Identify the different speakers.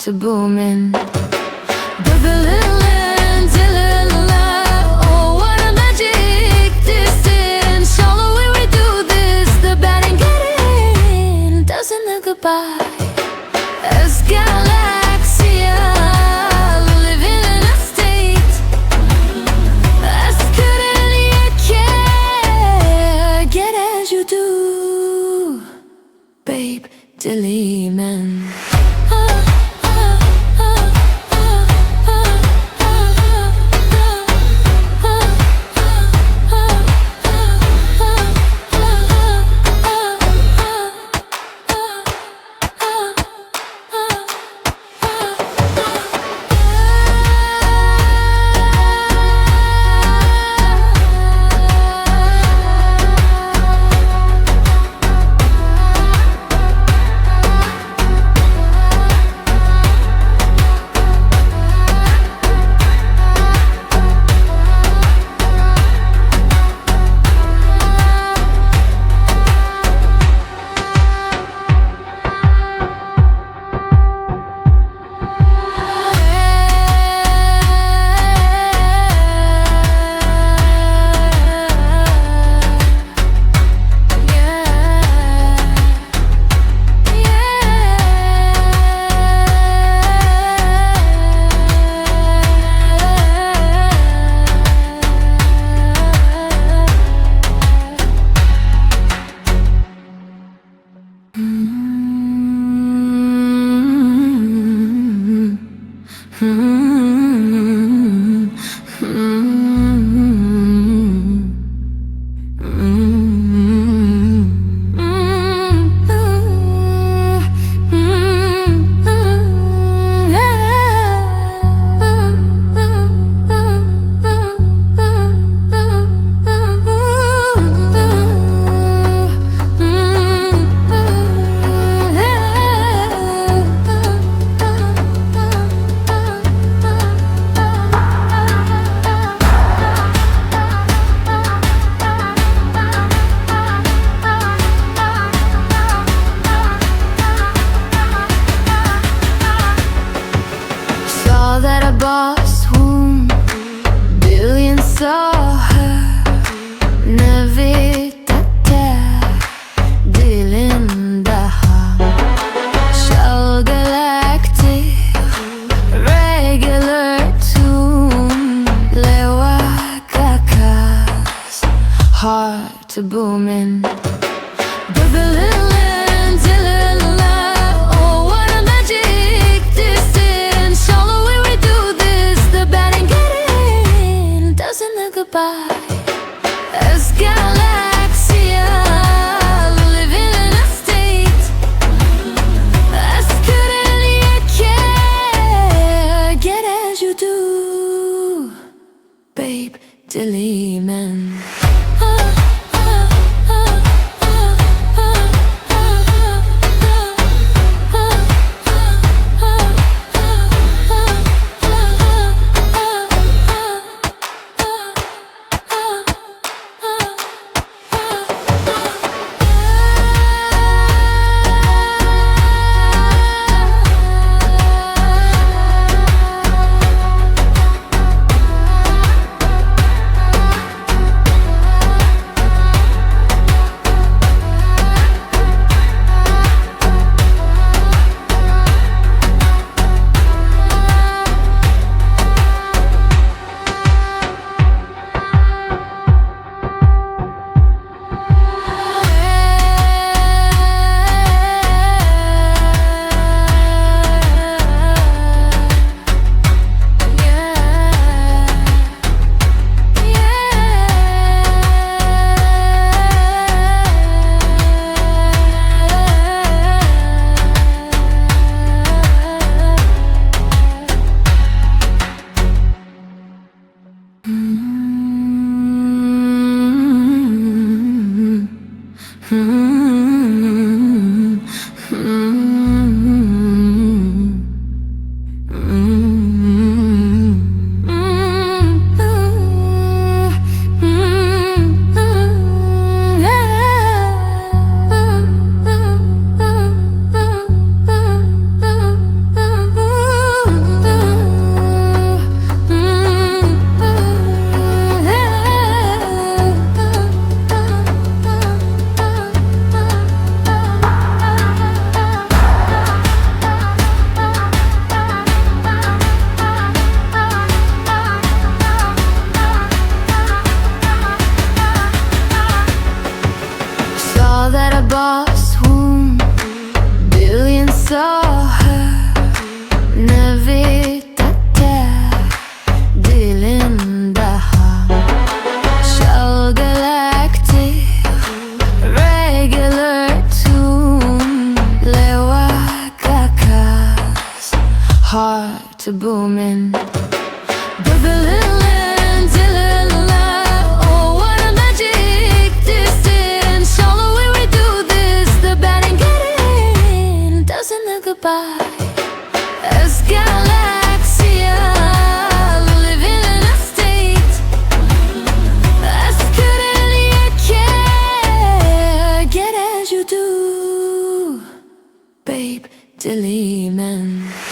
Speaker 1: to booming. Oh, what a magic distance. All the way we do this, the bad ain't getting. Doesn't look goodbye. As galaxia, living in a state as couldn't yet care. Get as you do, babe, DILê MIN. That a boss whom billions saw her nevitata dilindaha shall galactic regular tune lewakakas heart to booming. Goodbye. As galaxia, living in a state as couldn't yet care. Get as you do, babe, DILê MIN. heart booming. Oh, what a magic distance. All the way we do this, the bad ain't getting. Doesn't look goodbye. As galaxia, living in a state as couldn't yet care. Get as you do, babe, DILê MIN.